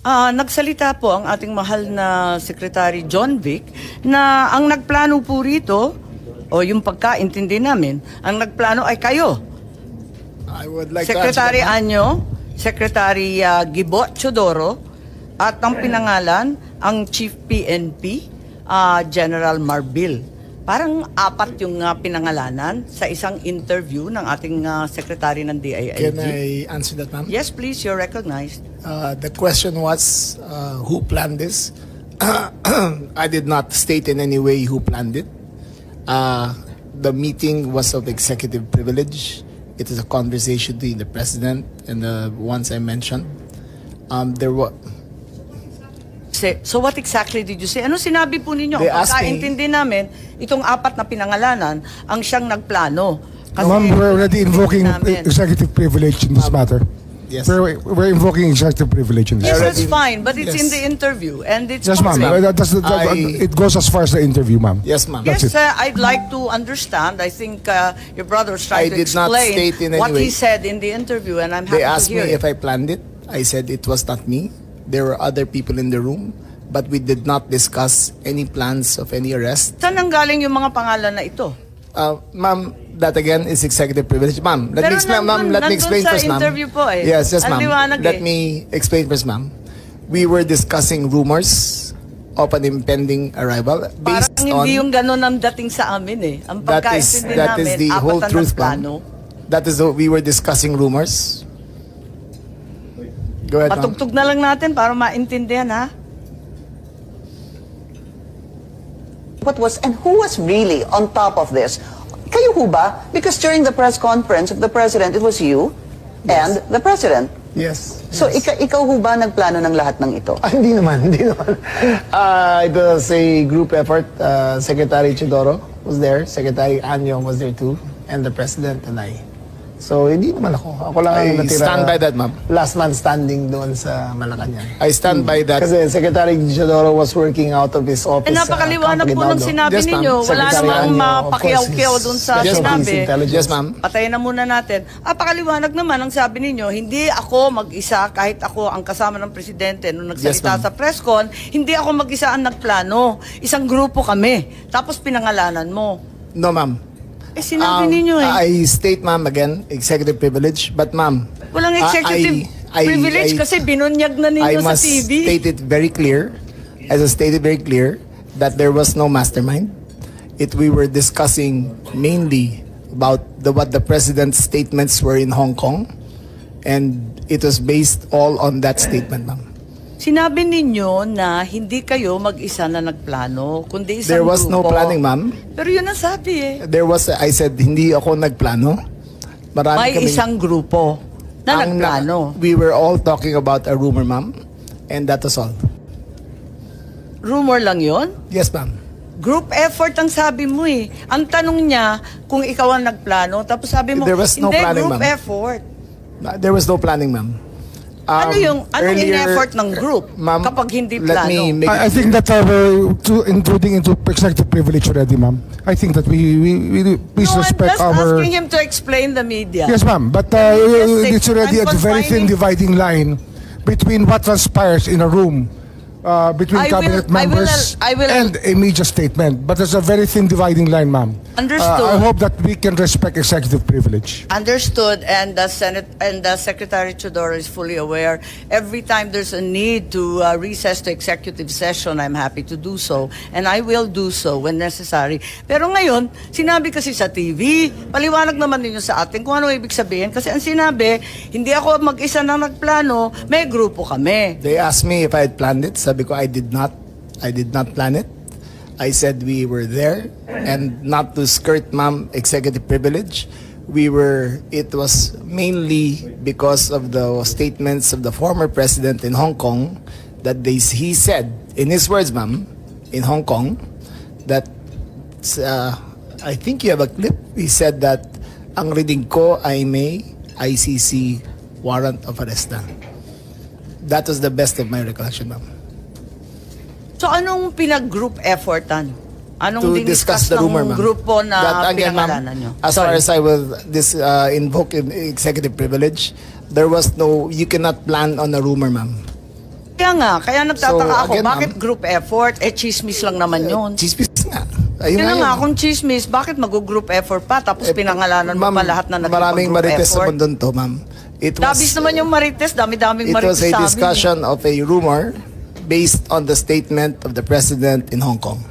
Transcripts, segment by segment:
Nagsalita po ang ating mahal na Secretary John Vic na ang nagplano po rito, o yung pagkaintindi namin, ang nagplano ay kayo. I would like Secretary to answer that. Anyo, Secretary Gibo Chodoro, at ang pinangalan, ang Chief PNP, General Marbil. Parang apat yung pinangalanan sa isang interview ng ating Secretary ng DILG. Can I answer that, ma'am? Yes, please, you're recognized. The question was, who planned this? I did not state in any way who planned it. The meeting was of executive privilege. It is a conversation between the president and the ones I mentioned. There was. So what exactly did you say? Ano sinabi po ninyo? They Ang asked me- pagkaintindi namin, itong apat na pinangalanan, ang siyang nagplano. Ma'am, we're already invoking namin. executive privilege in this matter. Yes. We're invoking executive privilege in this. Yes, already- that's fine, but it's Yes. in the interview and it's Yes, ma'am. public. It goes as far as the interview, ma'am. Yes, ma'am. That's Yes, it. I'd like to understand. I think your brother was trying I to did not explain state in any what he way. said in the interview, and I'm happy They to asked me hear if it. I planned it. I said it was not me. There were other people in the room, but we did not discuss any plans of any arrest. Saan ang galing yung mga pangalan na ito? Ma'am, that again is executive privilege. Ma'am, let Pero me explain, ma'am. Let me nandun explain sa first, ma'am. interview po eh. Yes, yes, Ang ma'am. liwanag Let eh. me explain first, ma'am. We were discussing rumors of an impending arrival based Parang on hindi yung gano'n ang dating sa amin eh. Ang pagkaintindi that namin, is the apat whole na truth, nagplano. ma'am. That is we were discussing rumors. Go ahead, ma'am. Patugtog na lang natin para maintindihan ha. What was and who was really on top of this? Kayo ho ba? Because during the press conference of the president, it was you and the president. Yes. So ikaw ho ba nagplano ng lahat ng ito? Hindi naman, hindi naman. It was a group effort. Secretary Chidoro was there, Secretary Anyo was there too, and the President and I. So, hindi naman ako. Ako lang ang I natira. stand by that, ma'am. Last man standing doon sa Malacanang. I stand by that. Kasi Secretary Chidoro was working out of his office. Napakaliwanag po ng sinabi Yes, ma'am. ninyo. Wala Secretary namang Anyo, of course, mapakiyaw-kiyaw dun sa is- Yes, ma'am. sinabi. Intelligence. Yes, ma'am. Patayin na muna natin. Pakaliwanag naman ang sabi ninyo, hindi ako mag-isa kahit ako ang kasama ng presidente nung nagsalita Yes, ma'am. sa press con, hindi ako mag-isa ang nagplano. Isang grupo kami. Tapos pinangalanan mo. No, ma'am. Sinabi ninyo eh. I state, ma'am, again, executive privilege. But, ma'am, Walang executive privilege kasi binunyag na I ninyo sa must TV. state it very clear, as I stated very clear, that there was no mastermind. We were discussing mainly about what the president's statements were in Hong Kong, and it was based all on that statement, ma'am. Sinabi ninyo na hindi kayo mag-isa na nagplano, kundi isang There was no grupo. planning, ma'am. Pero yun ang sabi eh. I said, hindi ako nagplano. Marami May kaming- isang grupo na Ang nagplano. We were all talking about a rumor, ma'am, and that was all. Rumor lang yon. Yes, ma'am. Group effort ang sabi mo eh. Ang tanong niya kung ikaw ang nagplano, tapos sabi mo, There was no hindi, planning, group ma'am. effort. There was no planning, ma'am. Anong Earlier, in-effort ng group ma'am, kapag hindi let plano? me make I think that we're intruding into executive privilege already, ma'am. I think that we please No, I'm respect just our. asking him to explain the media. Yes, ma'am. But Just it's already I'm a very thin confining- dividing line between what transpires in a room between cabinet members I will- and a media statement. But there's a very thin dividing line, ma'am. Understood. I hope that we can respect executive privilege. Understood, and the Senate and the Secretary Chodoro is fully aware. Every time there's a need to recess to executive session, I'm happy to do so, and I will do so when necessary. Pero ngayon, sinabi kasi sa TV, paliwanag naman ninyo sa atin kung ano ibig sabihin. Kasi ang sinabi, hindi ako mag-isa na nagplano, may grupo kami. They asked me if I had planned it. Sabi ko, I did not. I did not plan it. I said we were there, and not to skirt, ma'am, executive privilege. It was mainly because of the statements of the former president in Hong Kong that he said, in his words, ma'am, in Hong Kong, that, I think you have a clip, he said that, ang reading ko ay may ICC warrant of arrest na. That was the best of my recollection, ma'am. So anong pinag-group effortan? Anong To discuss diniscuss the rumor, ng ma'am. grupo na That, again, ma'am, pinangalanan nyo? as far as I will invoke in executive privilege, there was no, you cannot plan on a rumor, ma'am. kaya nagtataka So, ako, again, bakit ma'am, group effort? Chismis lang naman yun. Chismis nga. Ayun Kaya nga nga, yun. kung chismis, bakit mag-group effort pa? Tapos pinangalanan mo Ma'am, pa lahat na maraming nag-group marites sa effort. mundo to, ma'am. It was, Dabis naman yung marites, dami-daming it marites was a sa amin. discussion of a rumor based on the statement of the president in Hong Kong.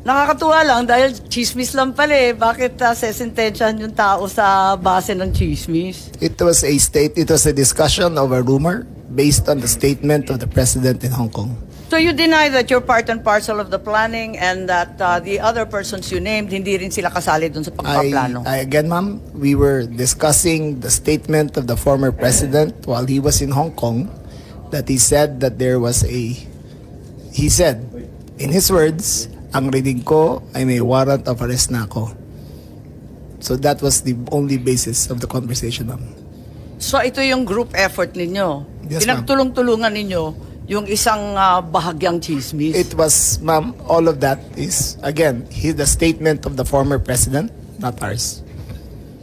Nakakatuwa lang dahil chismis lang pala eh. Bakit sesentensyahan yung tao sa base ng chismis? It was a discussion of a rumor based on the statement of the president in Hong Kong. So you deny that you're part and parcel of the planning and that the other persons you named, hindi rin sila kasali dun sa pagpaplano? Again, ma'am, we were discussing the statement of the former president while he was in Hong Kong, that he said that he said, in his words, ang reading ko ay may warrant of arrest na ako. So that was the only basis of the conversation, ma'am. So ito yung group effort ninyo. Yes, ma'am. Pinagtulong-tulungan ninyo yung isang bahagyang chismis. It was, ma'am, all of that is, again, the statement of the former president, not ours.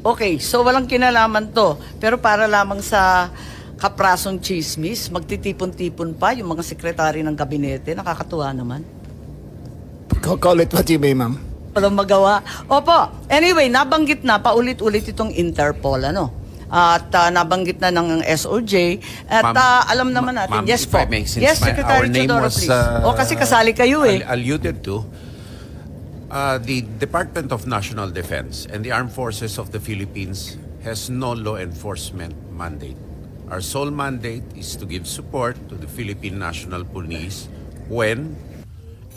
Okay, so walang kinalaman to. Pero para lamang sa kaprasong chismis, magtitipon-tipon pa yung mga sekretary ng gabinete. Nakakatuwa naman. Call it what you may, ma'am. Walang magawa. Opo, anyway, nabanggit na paulit-ulit itong Interpol, ano? At nabanggit na ng SOJ. At Ma'am, alam naman natin. ma'am, Yes if po. I may, since Yes, our Secretary name Teodoro, was, please. O kasi kasali kayo eh. alluded to, the Department of National Defense and the Armed Forces of the Philippines has no law enforcement mandate. Our sole mandate is to give support to the Philippine National Police when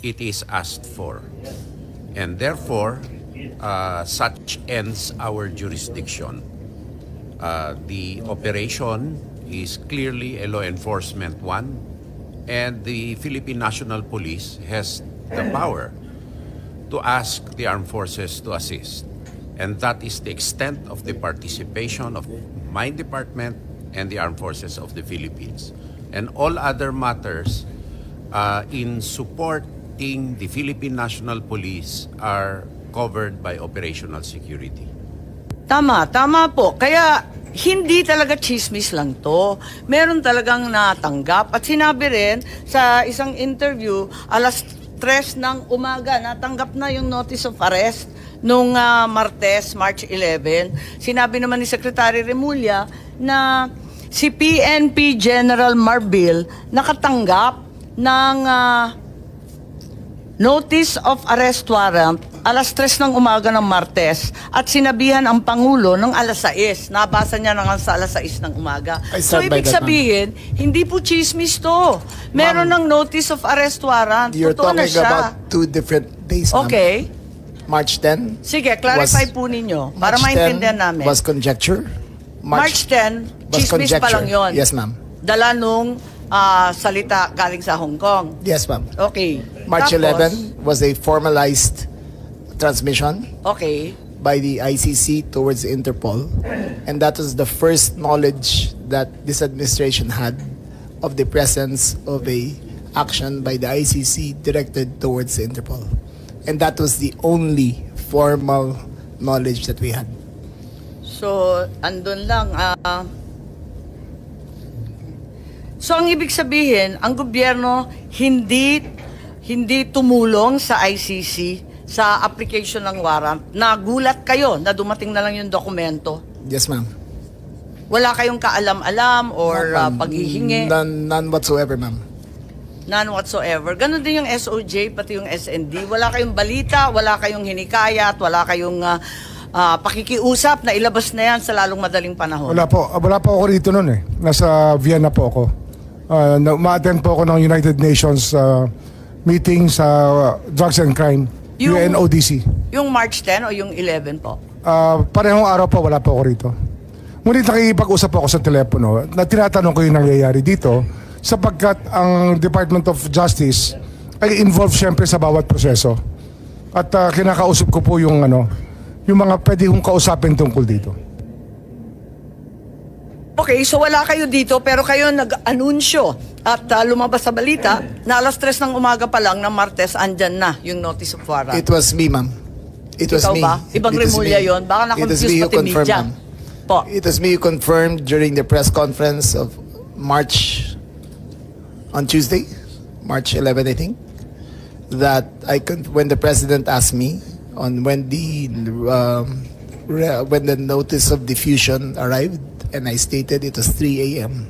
it is asked for. And therefore, such ends our jurisdiction. The operation is clearly a law enforcement one, and the Philippine National Police has the power to ask the armed forces to assist. And that is the extent of the participation of my department and the armed forces of the Philippines. And all other matters in supporting the Philippine National Police are covered by operational security. Tama po. Kaya hindi talaga chismis lang to. Meron talagang natanggap. At sinabi rin sa isang interview, alas 3 ng umaga, natanggap na yung notice of arrest nung Martes, March 11. Sinabi naman ni Secretary Remulla na si PNP General Marbil nakatanggap ng notice of arrest warrant alas 3 ng umaga ng Martes at sinabihan ang Pangulo ng alas 6. Nabasa niya na nga sa alas 6 ng umaga. I So stand by ibig that, sabihin, hindi po chismis to. Meron ng notice of arrest warrant. You're Totoo na talking siya. about two different days, ma'am. Okay. March 10. Sige, clarify was- po ninyo para March 10 maintindihan namin. was conjecture. March 10, was chismis pa lang conjecture. yon. Yes, ma'am. Dala nung salita galing sa Hong Kong. Yes, ma'am. Okay. March Tapos, 11 was a formalized transmission Okay. by the ICC towards Interpol, and that was the first knowledge that this administration had of the presence of a action by the ICC directed towards Interpol, and that was the only formal knowledge that we had. So, andun lang. So, ang ibig sabihin, ang gobyerno hindi tumulong sa ICC sa application ng warrant. Nagulat kayo na dumating na lang yung dokumento. Yes, ma'am. Wala kayong kaalam-alam or Ma'am, paghihingi? None whatsoever, ma'am. None whatsoever. Ganon din yung SOJ, pati yung SND. Wala kayong balita, wala kayong hinikayat, wala kayong pakikiusap na ilabas na yan sa lalong madaling panahon. Wala po ako rito noon eh. Nasa Vienna po ako. Ma-attend po ako ng United Nations meeting sa Drugs and Crime, Yung- UNODC. Yung March 10 o yung 11 po? Parehong araw po, wala po ako rito. Ngunit nakikipag-usap ako sa telepono na tinatanong ko yung nangyayari dito sapagkat ang Department of Justice ay involved syempre sa bawat proseso. At kinakausap ko po yung mga pwede kong kausapin tungkol dito. Okay, so wala kayo dito pero kayo nag-anunsyo at lumabas sa balita na alas 3 ng umaga pa lang ng Martes andyan na yung notice of warrant. It was me, ma'am. It was Ikaw me. ba? Ibang It was Remulla me. yun? Baka It was na-confuse me who pati confirmed, media. ma'am. Po. It was me who confirmed during the press conference of March on Tuesday, March 11, I think, that when the president asked me on when the notice of diffusion arrived, and I stated it was 3 a.m.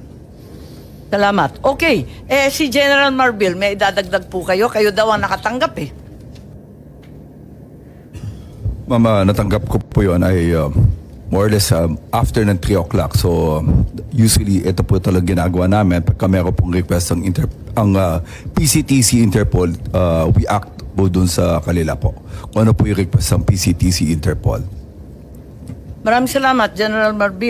Salamat. Okay. Si General Marbil, may idadagdag po kayo. Kayo daw ang nakatanggap eh. Mama, natanggap ko po yun ay more or less after ng 3 o'clock. So, usually, ito po talaga ginagawa namin. Pagka meron pong request ang PCTC Interpol, we act po dun sa kanila po. Kung ano po yung request ng PCTC Interpol. Maraming salamat, General Marbil.